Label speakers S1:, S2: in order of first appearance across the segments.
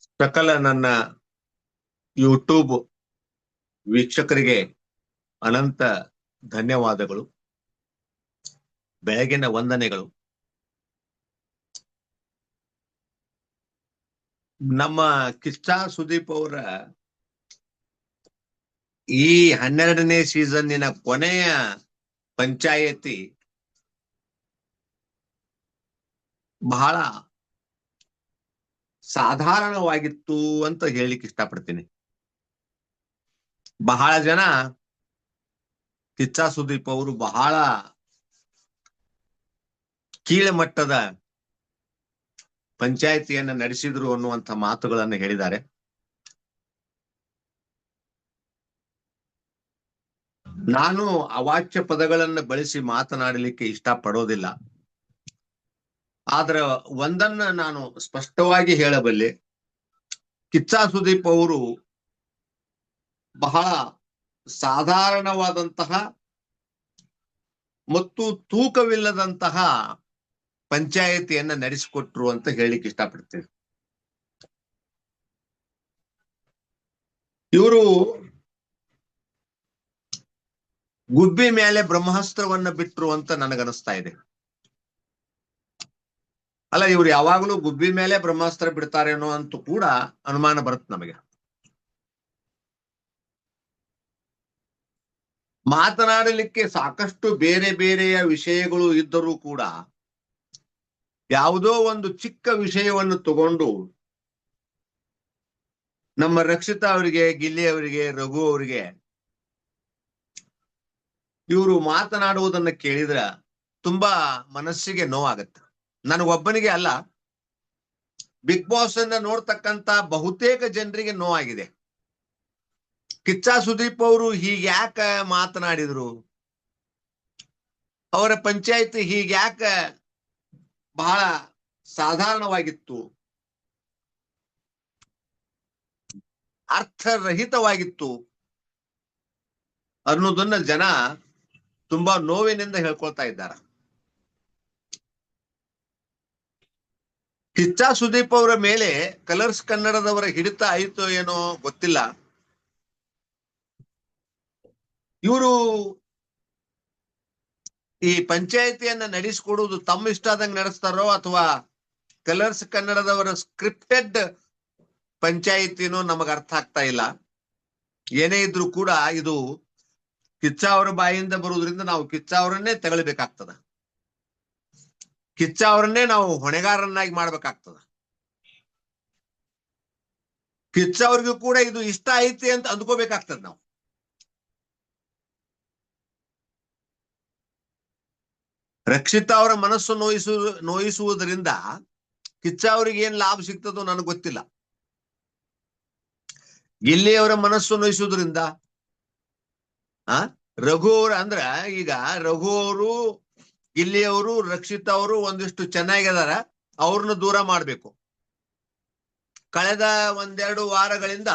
S1: ಸಕಲ ನನ್ನ ಯೂಟ್ಯೂಬ್ ವೀಕ್ಷಕರಿಗೆ ಅನಂತ ಧನ್ಯವಾದಗಳು, ಬೆಳಗಿನ ವಂದನೆಗಳು. ನಮ್ಮ ಕಿಚ್ಚಾ ಸುದೀಪ್ ಅವರ ಈ 12ನೇ ಸೀಸನ್ನಿನ ಕೊನೆಯ ಪಂಚಾಯತಿ ಬಹಳ ಸಾಧಾರಣವಾಗಿತ್ತು ಅಂತ ಹೇಳಿಕ್ಕೆ ಇಷ್ಟಪಡ್ತೀನಿ. ಬಹಳ ಜನ ಕಿಚ್ಚಾ ಸುದೀಪ್ ಅವರು ಬಹಳ ಕೀಳಮಟ್ಟದ ಪಂಚಾಯತಿಯನ್ನ ನಡೆಸಿದ್ರು ಅನ್ನುವಂಥ ಮಾತುಗಳನ್ನು ಹೇಳಿದ್ದಾರೆ. ನಾನು ಅವಾಚ್ಯ ಪದಗಳನ್ನು ಬಳಸಿ ಮಾತನಾಡಲಿಕ್ಕೆ ಇಷ್ಟಪಡೋದಿಲ್ಲ. ಆದ್ರೆ ಒಂದನ್ನ ನಾನು ಸ್ಪಷ್ಟವಾಗಿ ಹೇಳಬಲ್ಲೆ, ಕಿಚ್ಚಾ ಸುದೀಪ್ ಅವರು ಬಹಳ ಸಾಧಾರಣವಾದಂತಹ ಮತ್ತು ತೂಕವಿಲ್ಲದಂತಹ ಪಂಚಾಯತಿಯನ್ನ ನಡೆಸಿಕೊಟ್ರು ಅಂತ ಹೇಳಿಕ್ಕೆ ಇಷ್ಟಪಡ್ತೇನೆ. ಇವರು ಗುಬ್ಬಿ ಮೇಲೆ ಬ್ರಹ್ಮಾಸ್ತ್ರವನ್ನ ಬಿಟ್ರು ಅಂತ ನನಗನಿಸ್ತಾ ಇದೆ. ಅಲ್ಲ, ಇವ್ರು ಯಾವಾಗಲೂ ಗುಬ್ಬಿ ಮೇಲೆ ಬ್ರಹ್ಮಾಸ್ತ್ರ ಬಿಡ್ತಾರೇನೋ ಅಂತೂ ಕೂಡ ಅನುಮಾನ ಬರುತ್ತೆ ನಮಗೆ. ಮಾತನಾಡಲಿಕ್ಕೆ ಸಾಕಷ್ಟು ಬೇರೆ ಬೇರೆಯ ವಿಷಯಗಳು ಇದ್ದರೂ ಕೂಡ ಯಾವುದೋ ಒಂದು ಚಿಕ್ಕ ವಿಷಯವನ್ನು ತಗೊಂಡು ನಮ್ಮ ರಕ್ಷಿತಾ ಅವರಿಗೆ, ಗಿಲ್ಲಿ ಅವರಿಗೆ, ರಘು ಅವರಿಗೆ ಇವರು ಮಾತನಾಡುವುದನ್ನ ಕೇಳಿದ್ರ ತುಂಬಾ ಮನಸ್ಸಿಗೆ ನೋವಾಗತ್ತೆ. ನನಗೊಬ್ಬನಿಗೆ ಅಲ್ಲ, ಬಿಗ್ ಬಾಸ್ ಅನ್ನ ನೋಡ್ತಕ್ಕಂತ ಬಹುತೇಕ ಜನರಿಗೆ ನೋವಾಗಿದೆ. ಕಿಚ್ಚಾ ಸುದೀಪ್ ಅವರು ಹೀಗ್ಯಾಕ ಮಾತನಾಡಿದ್ರು, ಅವರ ಪಂಚಾಯತಿ ಹೀಗ್ಯಾಕ ಬಹಳ ಸಾಧಾರಣವಾಗಿತ್ತು, ಅರ್ಥರಹಿತವಾಗಿತ್ತು ಅನ್ನೋದನ್ನ ಜನ ತುಂಬಾ ನೋವಿನಿಂದ ಹೇಳ್ಕೊಳ್ತಾ ಇದ್ದಾರೆ. ಕಿಚ್ಚಾ ಸುದೀಪ್ ಅವರ ಮೇಲೆ ಕಲರ್ಸ್ ಕನ್ನಡದವರ ಹಿಡಿತ ಆಯಿತು ಏನೋ ಗೊತ್ತಿಲ್ಲ. ಇವರು ಈ ಪಂಚಾಯತಿಯನ್ನ ನಡೆಸಿಕೊಡುವುದು ತಮ್ಮ ಇಷ್ಟಾದಂಗೆ ನಡೆಸ್ತಾರೋ ಅಥವಾ ಕಲರ್ಸ್ ಕನ್ನಡದವರ ಸ್ಕ್ರಿಪ್ಟೆಡ್ ಪಂಚಾಯತಿನೋ ನಮಗ ಅರ್ಥ ಆಗ್ತಾ ಇಲ್ಲ. ಏನೇ ಇದ್ರೂ ಕೂಡ ಇದು ಕಿಚ್ಚಾ ಅವರ ಬಾಯಿಂದ ಬರುವುದರಿಂದ ನಾವು ಕಿಚ್ಚಾ ಅವರನ್ನೇ ತಗೊಳ್ಬೇಕಾಗ್ತದ, ಕಿಚ್ಚಾ ಅವರನ್ನೇ ನಾವು ಹೊಣೆಗಾರನ್ನಾಗಿ ಮಾಡ್ಬೇಕಾಗ್ತದ. ಕಿಚ್ಚಾ ಅವ್ರಿಗೂ ಕೂಡ ಇದು ಇಷ್ಟ ಐತಿ ಅಂತ ಅಂದ್ಕೋಬೇಕಾಗ್ತದ. ನಾವು ರಕ್ಷಿತಾ ಅವರ ಮನಸ್ಸು ನೋಯಿಸುವುದರಿಂದ ಕಿಚ್ಚಾ ಅವ್ರಿಗೆ ಏನ್ ಲಾಭ ಸಿಗ್ತದೋ ನನಗೆ ಗೊತ್ತಿಲ್ಲ. ಗಿಲ್ಲಿ ಅವರ ಮನಸ್ಸು ನೋಯಿಸುವುದರಿಂದ ರಘು ಅವರು ಅಂದ್ರ, ಈಗ ರಘು ಅವರು, ಗಿಲ್ಲಿ ಅವರು, ರಕ್ಷಿತಾ ಅವರು ಒಂದಿಷ್ಟು ಚೆನ್ನಾಗಿದಾರ, ಅವ್ರನ್ನ ದೂರ ಮಾಡ್ಬೇಕು. ಕಳೆದ ಒಂದೆರಡು ವಾರಗಳಿಂದ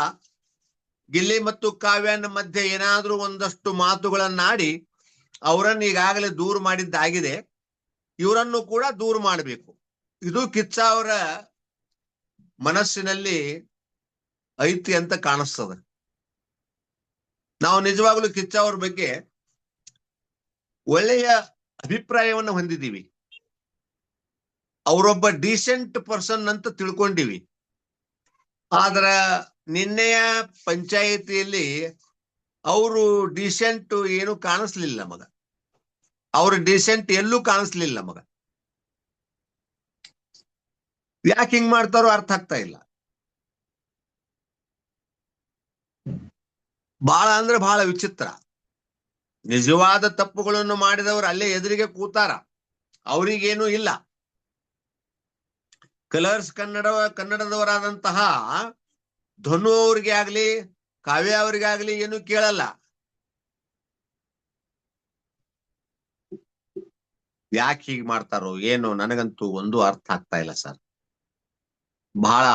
S1: ಗಿಲ್ಲಿ ಮತ್ತು ಕಾವ್ಯನ ಮಧ್ಯೆ ಏನಾದ್ರೂ ಒಂದಷ್ಟು ಮಾತುಗಳನ್ನಾಡಿ ಅವರನ್ನು ಈಗಾಗಲೇ ದೂರ ಮಾಡಿದ್ದಾಗಿದೆ. ಇವರನ್ನು ಕೂಡ ದೂರ ಮಾಡಬೇಕು. ಇದು ಕಿಚ್ಚಾ ಅವರ ಮನಸ್ಸಿನಲ್ಲಿ ಐತಿ ಅಂತ ಕಾಣಿಸ್ತದೆ. ನಾವು ನಿಜವಾಗ್ಲೂ ಕಿಚ್ಚಾ ಅವ್ರ ಬಗ್ಗೆ ಒಳ್ಳೆಯ ಅಭಿಪ್ರಾಯವನ್ನು ಹೊಂದಿದ್ದೀವಿ. ಅವರೊಬ್ಬ ಡೀಸೆಂಟ್ ಪರ್ಸನ್ ಅಂತ ತಿಳ್ಕೊಂಡಿವಿ. ಆದ್ರ ನಿನ್ನೆಯ ಪಂಚಾಯಿತಿಯಲ್ಲಿ ಅವರು ಡೀಸೆಂಟ್ ಏನು ಕಾಣಿಸ್ಲಿಲ್ಲ ನಮಗ. ಅವ್ರ ಡೀಸೆಂಟ್ ಎಲ್ಲೂ ಕಾಣಿಸ್ಲಿಲ್ಲ ನಮಗ. ಯಾಕೆ ಹಿಂಗ್ ಮಾಡ್ತಾರೋ ಅರ್ಥ ಆಗ್ತಾ ಇಲ್ಲ. ಬಹಳ ಅಂದ್ರೆ ಬಹಳ ವಿಚಿತ್ರ. ನಿಜವಾದ ತಪ್ಪುಗಳನ್ನು ಮಾಡಿದವರು ಅಲ್ಲೇ ಎದುರಿಗೆ ಕೂತಾರ, ಅವರಿಗೇನು ಇಲ್ಲ. ಕಲರ್ಸ್ ಕನ್ನಡದವರಾದಂತಹ ಧನು ಅವ್ರಿಗೆ ಆಗ್ಲಿ, ಕಾವ್ಯ ಅವ್ರಿಗೆ ಆಗ್ಲಿ ಏನು ಕೇಳಲ್ಲ. ಯಾಕೆ ಹೀಗೆ ಮಾಡ್ತಾರೋ ಏನು ನನಗಂತೂ ಒಂದು ಅರ್ಥ ಆಗ್ತಾ ಇಲ್ಲ ಸರ್. ಬಹಳ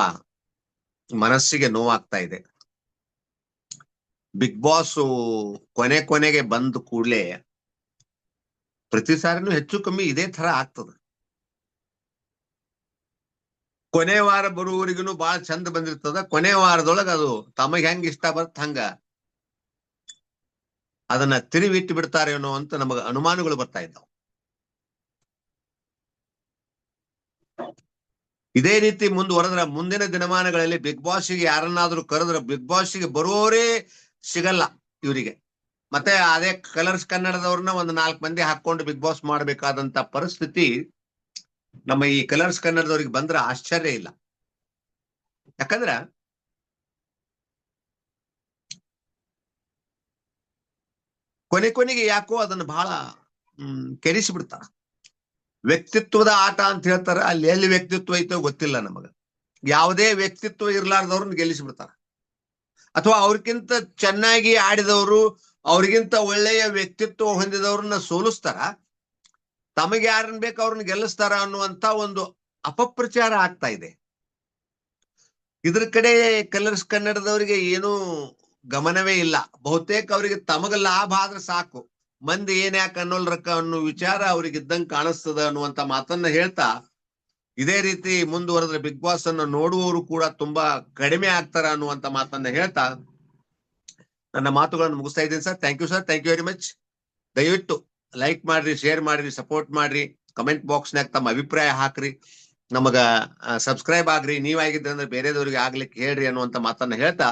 S1: ಮನಸ್ಸಿಗೆ ನೋವಾಗ್ತಾ ಇದೆ. ಬಿಗ್ ಬಾಸ್ ಕೊನೆಗೆ ಬಂದ ಕೂಡಲೇ ಪ್ರತಿ ಸಾರಿನೂ ಹೆಚ್ಚು ಕಮ್ಮಿ ಇದೇ ತರ ಆಗ್ತದೆ. ಕೊನೆ ವಾರ ಬರುವವರಿಗೂ ಬಹಳ ಚಂದ ಬಂದಿರ್ತದ. ಕೊನೆ ವಾರದೊಳಗ ಅದು ತಮಗ್ ಹೆಂಗ್ ಇಷ್ಟ ಬರುತ್ತ ಹಂಗ ಅದನ್ನ ತಿರುವಿಟ್ಟು ಬಿಡ್ತಾರೆ ಅನ್ನೋ ಅಂತ ನಮಗ ಅನುಮಾನಗಳು ಬರ್ತಾ ಇದ್ದಾವೆ. ಇದೇ ರೀತಿ ಮುಂದುವರೆದ್ರ ಮುಂದಿನ ದಿನಮಾನಗಳಲ್ಲಿ ಬಿಗ್ ಬಾಸ್ಗೆ ಯಾರನ್ನಾದ್ರೂ ಕರೆದ್ರ ಬಿಗ್ ಬಾಸ್ಗೆ ಬರುವವರೇ ಸಿಗಲ್ಲ ಇವರಿಗೆ. ಮತ್ತೆ ಅದೇ ಕಲರ್ಸ್ ಕನ್ನಡದವ್ರನ್ನ ಒಂದು 4 ಮಂದಿ ಹಾಕೊಂಡು ಬಿಗ್ ಬಾಸ್ ಮಾಡ್ಬೇಕಾದಂತ ಪರಿಸ್ಥಿತಿ ನಮ್ಮ ಈ ಕಲರ್ಸ್ ಕನ್ನಡದವ್ರಿಗೆ ಬಂದ್ರೆ ಆಶ್ಚರ್ಯ ಇಲ್ಲ. ಯಾಕಂದ್ರ ಕೊನೆಗೆ ಯಾಕೋ ಅದನ್ನ ಬಹಳ ಕೆಡಿಸಿ ಬಿಡ್ತಾರ. ವ್ಯಕ್ತಿತ್ವದ ಆಟ ಅಂತ ಹೇಳ್ತಾರ, ಅಲ್ಲಿ ಎಲ್ಲಿ ವ್ಯಕ್ತಿತ್ವ ಐತೋ ಗೊತ್ತಿಲ್ಲ ನಮಗ. ಯಾವುದೇ ವ್ಯಕ್ತಿತ್ವ ಇರ್ಲಾರ್ದವ್ರನ್ನ ಗೆಲ್ಲಿಸ್ಬಿಡ್ತಾರ, ಅಥವಾ ಅವ್ರಿಗಿಂತ ಚೆನ್ನಾಗಿ ಆಡಿದವರು, ಅವ್ರಿಗಿಂತ ಒಳ್ಳೆಯ ವ್ಯಕ್ತಿತ್ವ ಹೊಂದಿದವ್ರನ್ನ ಸೋಲಿಸ್ತಾರ, ತಮಗೆ ಯಾರನ್ನ ಬೇಕು ಅವ್ರನ್ನ ಗೆಲ್ಲಿಸ್ತಾರ ಅನ್ನುವಂತ ಒಂದು ಅಪಪ್ರಚಾರ ಆಗ್ತಾ ಇದೆ. ಇದ್ರ ಕಡೆ ಕಲರ್ಸ್ ಕನ್ನಡದವರಿಗೆ ಏನೂ ಗಮನವೇ ಇಲ್ಲ. ಬಹುತೇಕ ಅವರಿಗೆ ತಮಗ ಲಾಭ ಆದ್ರೆ ಸಾಕು, ಮಂದಿ ಏನ್ ಯಾಕೆ ಅನ್ನೋಲ್ರಕ್ಕ ಅನ್ನೋ ವಿಚಾರ ಅವ್ರಿಗೆ ಇದ್ದಂಗೆ ಕಾಣಿಸ್ತದ ಅನ್ನುವಂತ ಮಾತನ್ನ ಹೇಳ್ತಾ, ಇದೇ ರೀತಿ ಮುಂದುವರೆದ್ರೆ ಬಿಗ್ ಬಾಸ್ ಅನ್ನು ನೋಡುವವರು ಕೂಡ ತುಂಬಾ ಕಡಿಮೆ ಆಗ್ತಾರ ಅನ್ನುವಂತ ಮಾತನ್ನ ಹೇಳ್ತಾ ನನ್ನ ಮಾತುಗಳನ್ನು ಮುಗಿಸ್ತಾ ಇದ್ದೀನಿ sir. Thank you sir, thank you very much. ದಯವಿಟ್ಟು ಲೈಕ್ ಮಾಡ್ರಿ, ಶೇರ್ ಮಾಡ್ರಿ, ಸಪೋರ್ಟ್ ಮಾಡ್ರಿ, ಕಮೆಂಟ್ ಬಾಕ್ಸ್ನಾಗ ತಮ್ಮ ಅಭಿಪ್ರಾಯ ಹಾಕ್ರಿ, ನಮಗ ಸಬ್ಸ್ಕ್ರೈಬ್ ಆಗ್ರಿ, ನೀವಾಗಿದ್ರೆ ಅಂದ್ರೆ ಬೇರೆದವ್ರಿಗೆ ಆಗ್ಲಿಕ್ಕೆ ಹೇಳ್ರಿ ಅನ್ನುವಂತ ಮಾತನ್ನ ಹೇಳ್ತಾ